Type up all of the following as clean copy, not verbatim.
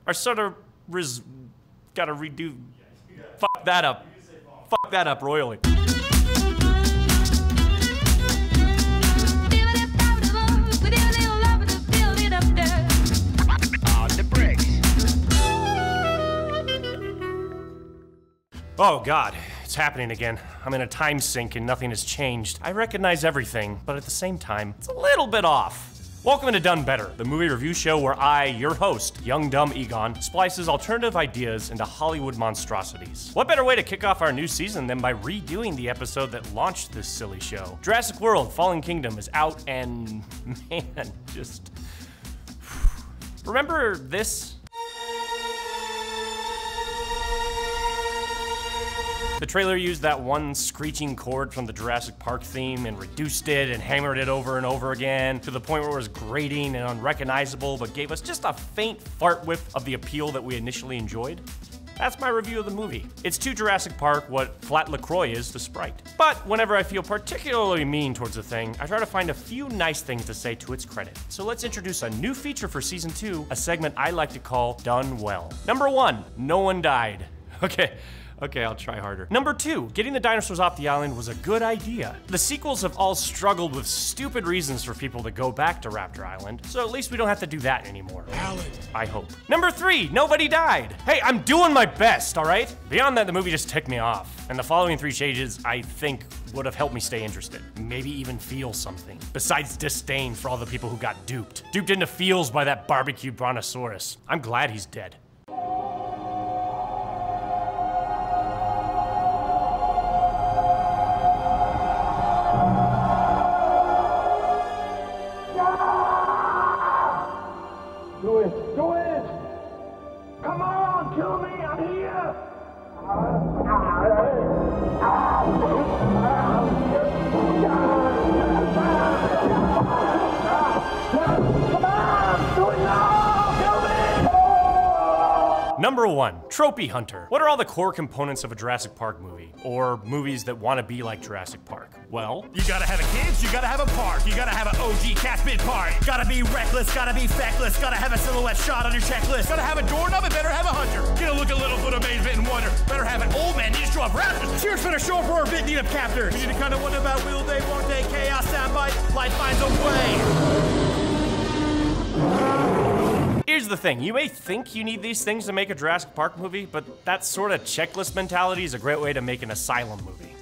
Our sort of gotta redo. Fuck that up. Fuck that up royally. Oh God, it's happening again. I'm in a time sink and nothing has changed. I recognize everything, but at the same time, it's a little bit off. Welcome to Done Better, the movie review show where I, your host, Young Dumb Egon, splices alternative ideas into Hollywood monstrosities. What better way to kick off our new season than by redoing the episode that launched this silly show? Jurassic World: Fallen Kingdom is out and, man, just... Remember this? The trailer used that one screeching chord from the Jurassic Park theme and reduced it and hammered it over and over again to the point where it was grating and unrecognizable, but gave us just a faint fart whiff of the appeal that we initially enjoyed. That's my review of the movie. It's to Jurassic Park what Flat LaCroix is to Sprite. But whenever I feel particularly mean towards a thing, I try to find a few nice things to say to its credit. So let's introduce a new feature for season 2, a segment I like to call Done Well. Number 1, no one died. Okay, I'll try harder. Number 2, getting the dinosaurs off the island was a good idea. The sequels have all struggled with stupid reasons for people to go back to Raptor Island, so at least we don't have to do that anymore. I hope. Number 3, nobody died. Hey, I'm doing my best, all right? Beyond that, the movie just ticked me off, and the following 3 changes, I think, would have helped me stay interested. Maybe even feel something. Besides disdain for all the people who got duped. Duped into feels by that barbecued Brontosaurus. I'm glad he's dead. Do it! Come on, kill me, I'm here! Come on, do it now, kill me! Number 1, Trophy Hunter. What are all the core components of a Jurassic Park movie? Or movies that want to be like Jurassic Park? Well, you gotta have a kids, you gotta have a park, you gotta have an OG Caspid park. Gotta be reckless, gotta be feckless, gotta have a silhouette shot on your checklist. Gotta have a doorknob and better have a hunter. Get a look at little foot amazement and wonder. Better have an old man, need to show up raptors. Cheers for the show for a bit, need of captors. You need to kinda wonder about will they, won't they, chaos soundbite, life finds a way. Here's the thing, you may think you need these things to make a Jurassic Park movie, but that sort of checklist mentality is a great way to make an asylum movie.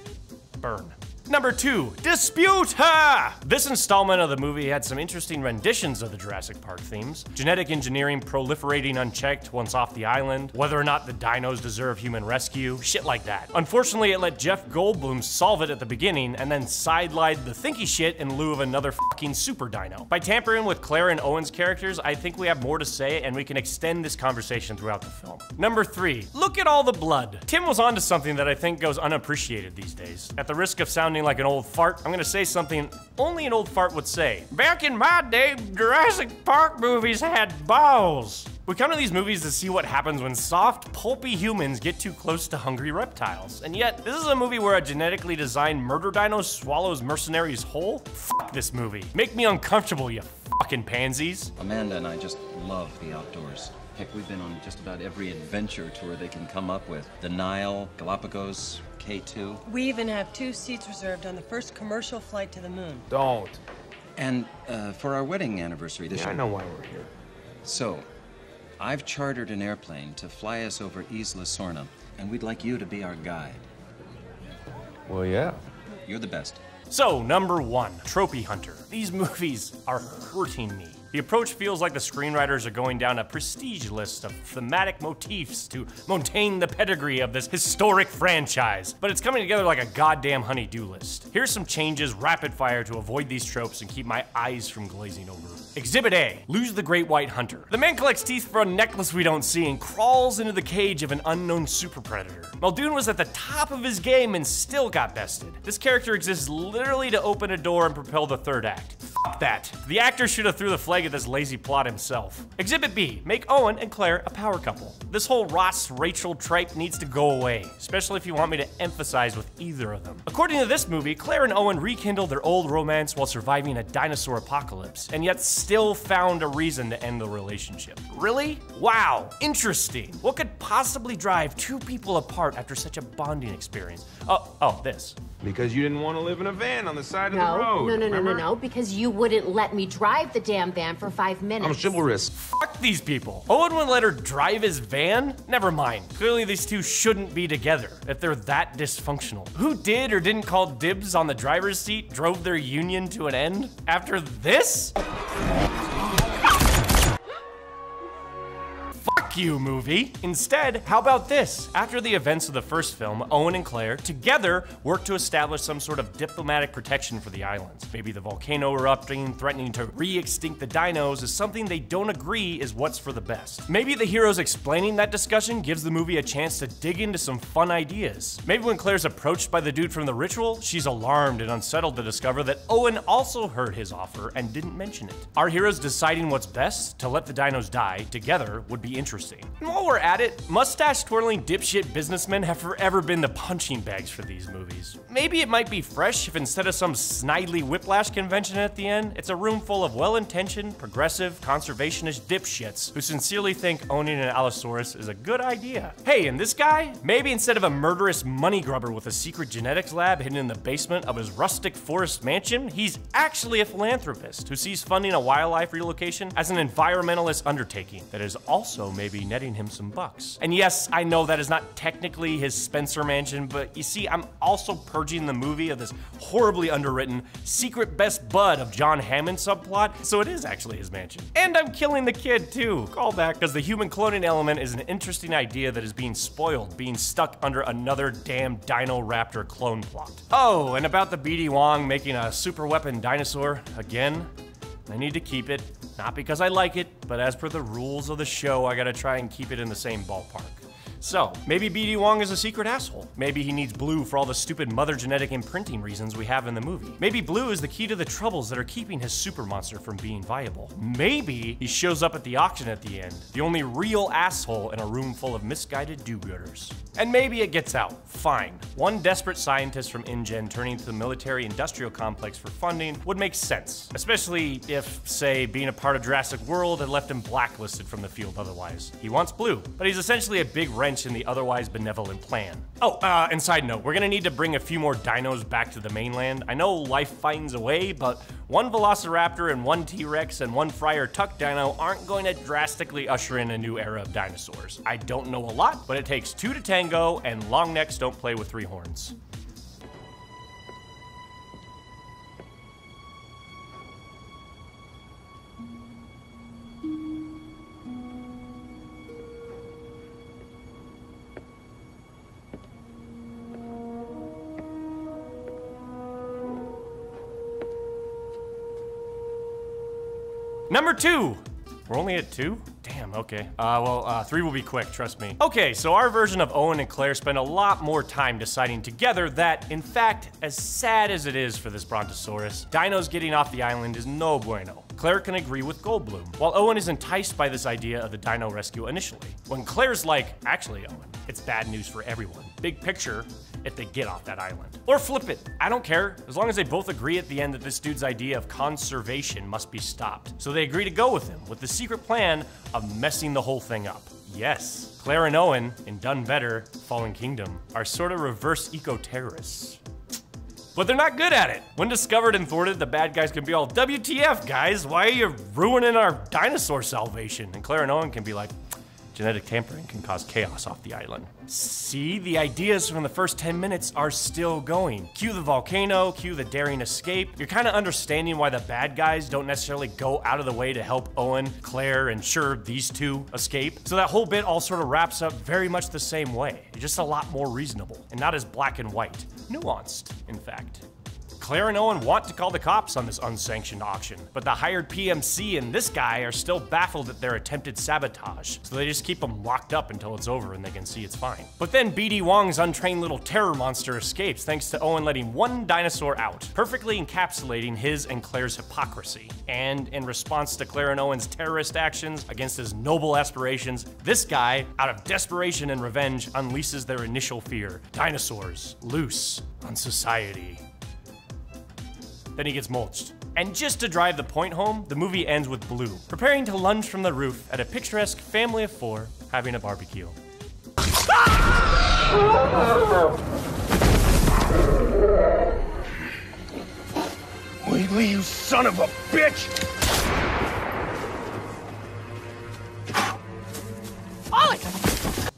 Burn. Number 2, Dispute Her! This installment of the movie had some interesting renditions of the Jurassic Park themes. Genetic engineering proliferating unchecked once off the island, whether or not the dinos deserve human rescue, shit like that. Unfortunately, it let Jeff Goldblum solve it at the beginning and then sidelined the thinky shit in lieu of another fucking super dino. By tampering with Claire and Owen's characters, I think we have more to say and we can extend this conversation throughout the film. Number 3, look at all the blood. Tim was onto something that I think goes unappreciated these days. At the risk of sounding like an old fart, I'm gonna say something only an old fart would say. Back in my day, Jurassic Park movies had balls. We come to these movies to see what happens when soft, pulpy humans get too close to hungry reptiles. And yet, this is a movie where a genetically designed murder dino swallows mercenaries whole? Fuck this movie. Make me uncomfortable, you fucking pansies. Amanda and I just love the outdoors. Heck, we've been on just about every adventure tour they can come up with. The Nile, Galapagos, K2. We even have 2 seats reserved on the first commercial flight to the moon. Don't. And for our wedding anniversary this year. I know why we're here. So, I've chartered an airplane to fly us over Isla Sorna, and we'd like you to be our guide. Well, yeah. You're the best. So, number 1, Trophy Hunter. These movies are hurting me. The approach feels like the screenwriters are going down a prestige list of thematic motifs to maintain the pedigree of this historic franchise, but it's coming together like a goddamn honey-do list. Here's some changes rapid fire to avoid these tropes and keep my eyes from glazing over. Exhibit A, lose the great white hunter. The man collects teeth for a necklace we don't see and crawls into the cage of an unknown super predator. Muldoon was at the top of his game and still got bested. This character exists literally to open a door and propel the third act. Fuck that. The actor should have threw the flag at this lazy plot himself. Exhibit B, make Owen and Claire a power couple. This whole Ross-Rachel tripe needs to go away, especially if you want me to emphasize with either of them. According to this movie, Claire and Owen rekindled their old romance while surviving a dinosaur apocalypse, and yet still found a reason to end the relationship. Really? Wow, interesting. What could possibly drive two people apart after such a bonding experience? Oh, this. Because you didn't want to live in a van on the side of the road. No, because you wouldn't let me drive the damn van for 5 minutes. I'm chivalrous. Fuck these people. Owen would let her drive his van? Never mind. Clearly these two shouldn't be together if they're that dysfunctional. Who did or didn't call dibs on the driver's seat drove their union to an end? After this? Fuck you, movie. Instead, how about this? After the events of the first film, Owen and Claire together work to establish some sort of diplomatic protection for the islands. Maybe the volcano erupting, threatening to re-extinct the dinos is something they don't agree is what's for the best. Maybe the heroes explaining that discussion gives the movie a chance to dig into some fun ideas. Maybe when Claire's approached by the dude from the ritual, she's alarmed and unsettled to discover that Owen also heard his offer and didn't mention it. Our heroes deciding what's best to let the dinos die together would be interesting. And while we're at it, mustache-twirling dipshit businessmen have forever been the punching bags for these movies. Maybe it might be fresh if instead of some snidely whiplash convention at the end, it's a room full of well-intentioned, progressive, conservationist dipshits who sincerely think owning an Allosaurus is a good idea. Hey, and this guy? Maybe instead of a murderous money grubber with a secret genetics lab hidden in the basement of his rustic forest mansion, he's actually a philanthropist who sees funding a wildlife relocation as an environmentalist undertaking that is also maybe netting him some bucks. And yes, I know that is not technically his Spencer mansion, but you see, I'm also purging the movie of this horribly underwritten secret best bud of John Hammond subplot, so it is actually his mansion. And I'm killing the kid too. Call back, because the human cloning element is an interesting idea that is being spoiled, being stuck under another damn Dino Raptor clone plot. Oh, and about the BD Wong making a super weapon dinosaur again. I need to keep it, not because I like it, but as per the rules of the show, I gotta try and keep it in the same ballpark. So, maybe BD Wong is a secret asshole. Maybe he needs blue for all the stupid mother genetic imprinting reasons we have in the movie. Maybe blue is the key to the troubles that are keeping his super monster from being viable. Maybe he shows up at the auction at the end, the only real asshole in a room full of misguided do-gooders. And maybe it gets out, fine. One desperate scientist from InGen turning to the military-industrial complex for funding would make sense, especially if, say, being a part of Jurassic World had left him blacklisted from the field otherwise. He wants blue, but he's essentially a big wrench in the otherwise benevolent plan. Oh, and side note, we're gonna need to bring a few more dinos back to the mainland. I know life finds a way, but one Velociraptor and one T-Rex and one Friar Tuck dino aren't going to drastically usher in a new era of dinosaurs. I don't know a lot, but it takes two to tango, and long necks don't play with three horns. Number 2. We're only at 2? Damn, okay. Well, 3 will be quick, trust me. Okay, so our version of Owen and Claire spend a lot more time deciding together that, in fact, as sad as it is for this Brontosaurus, dinos getting off the island is no bueno. Claire can agree with Goldblum, while Owen is enticed by this idea of the dino rescue initially. When Claire's like, actually, Owen, it's bad news for everyone. Big picture, if they get off that island. Or flip it, I don't care, as long as they both agree at the end that this dude's idea of conservation must be stopped. So they agree to go with him, with the secret plan of messing the whole thing up. Yes, Claire and Owen, in Done Better, Fallen Kingdom, are sort of reverse eco-terrorists. But they're not good at it. When discovered and thwarted, the bad guys can be all, WTF, guys, why are you ruining our dinosaur salvation? And Claire and Owen can be like, genetic tampering can cause chaos off the island. See, the ideas from the first 10 minutes are still going. Cue the volcano, cue the daring escape. You're kind of understanding why the bad guys don't necessarily go out of the way to help Owen, Claire, and sure, these two escape. So that whole bit all sort of wraps up very much the same way. Just a lot more reasonable, and not as black and white. Nuanced, in fact. Claire and Owen want to call the cops on this unsanctioned auction, but the hired PMC and this guy are still baffled at their attempted sabotage, so they just keep them locked up until it's over and they can see it's fine. But then BD Wong's untrained little terror monster escapes thanks to Owen letting one dinosaur out, perfectly encapsulating his and Claire's hypocrisy. And in response to Claire and Owen's terrorist actions against his noble aspirations, this guy, out of desperation and revenge, unleashes their initial fear: dinosaurs loose on society. Then he gets mulched. And just to drive the point home, the movie ends with Blue preparing to lunge from the roof at a picturesque family of 4 having a barbecue. Wheatley, you son of a bitch!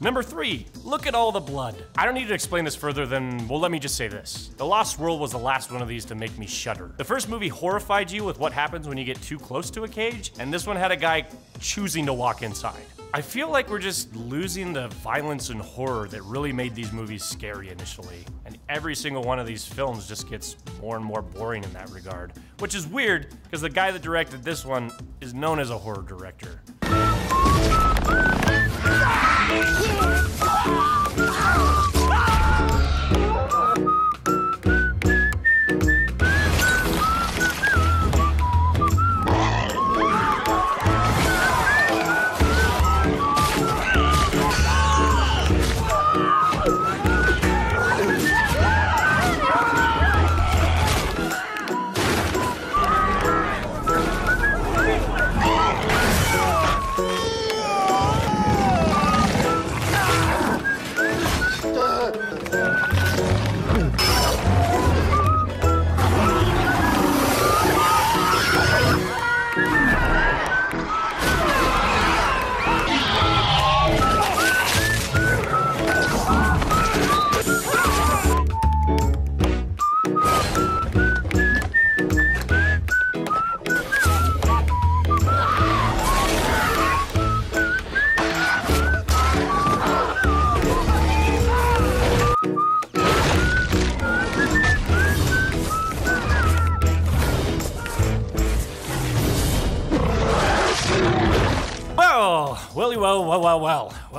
Number 3, look at all the blood. I don't need to explain this further than, well, let me just say this. The Lost World was the last one of these to make me shudder. The first movie horrified you with what happens when you get too close to a cage, and this one had a guy choosing to walk inside. I feel like we're just losing the violence and horror that really made these movies scary initially. And every single one of these films just gets more and more boring in that regard. Which is weird, because the guy that directed this one is known as a horror director.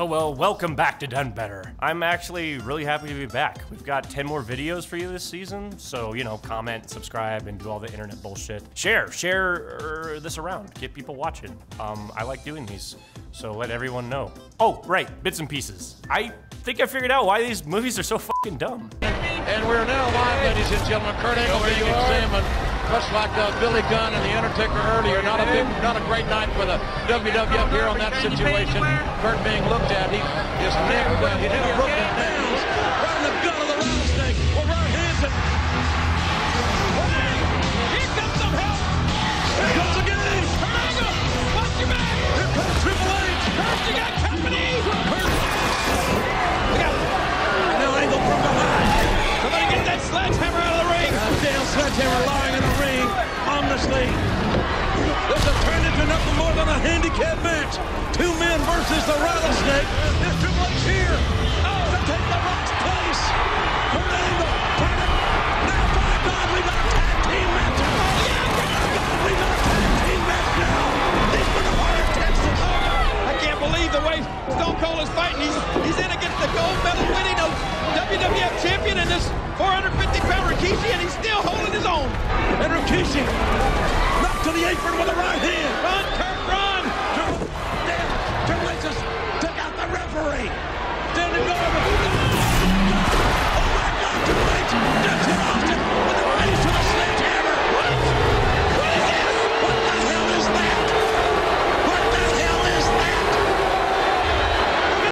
Well, welcome back to Done Better. I'm actually really happy to be back. We've got 10 more videos for you this season, so, you know, comment, subscribe, and do all the internet bullshit. Share this around. Get people watching. I like doing these, so let everyone know. Oh, right, bits and pieces. I think I figured out why these movies are so fucking dumb. And we're now live, ladies and gentlemen. Kurt Angle being examined, much like Billy Gunn and The Undertaker earlier. Not a great night for the WWF here on that situation. Kurt being looked at. His neck, he had a broken neck. Right in the gut of the rattlesnake. Well, right hands it. Here comes some help. Here comes the game. Kurt Angle, watch your back. Here comes Triple H. Kurt, you got company. Look out. Now Angle from behind. Somebody get that sledgehammer out of the ring. Damn sledgehammer lying in the ring, ominously. This has turned into nothing more than a handicap match. 2 men versus the rattlesnake. There's Triple H here. Oh, to take the Rock's place. Kurt Angle, turn it. Now, by God, we got a tag team match. Oh, yeah, by God, we got a tag team match now. These were the Heart of Texas. I can't believe the way Stone Cold is fighting. He's in against the gold medal winning WWF champion and this 450-pound Rikishi, and he's still holding his own. And Rikishi knocked to the apron with a right hand. Run, Kurt, run! Triple H just took out the referee. Then the goal. Oh my God, Triple H just hit Austin with the face of a sledgehammer. What? What is this? What the hell is that? What the hell is that?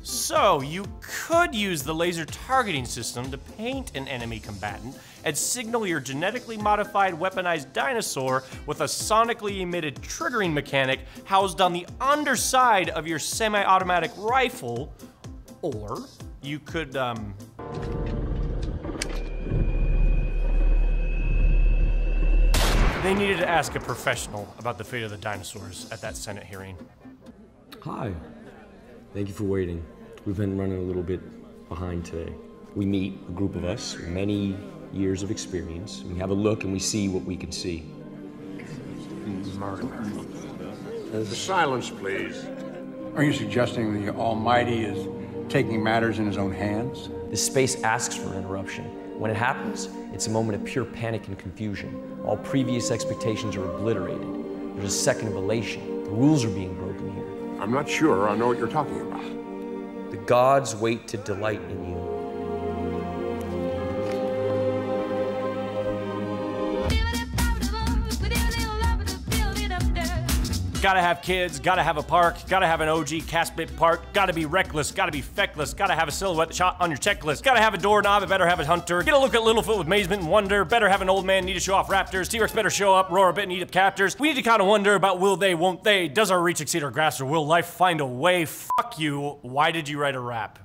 So, you could use the laser targeting system to paint an enemy combatant and signal your genetically modified weaponized dinosaur with a sonically emitted triggering mechanic housed on the underside of your semi-automatic rifle, or you could, They needed to ask a professional about the fate of the dinosaurs at that Senate hearing. Hi. Thank you for waiting. We've been running a little bit behind today. We meet, a group of us, many years of experience. We have a look and we see what we can see. Murder. Silence, please. Are you suggesting the Almighty is taking matters in his own hands? The space asks for interruption. When it happens, it's a moment of pure panic and confusion. All previous expectations are obliterated. There's a second of elation. The rules are being broken here. I'm not sure I know what you're talking about. The gods wait to delight in you. Gotta have kids, gotta have a park, gotta have an OG cast bit part, gotta be reckless, gotta be feckless, gotta have a silhouette shot on your checklist, gotta have a doorknob, it better have a hunter, get a look at Littlefoot with amazement and wonder, better have an old man need to show off raptors, T-Rex better show up, roar a bit and eat up captors. We need to kinda wonder about will they, won't they, does our reach exceed our grasp, or will life find a way? Fuck you, why did you write a rap?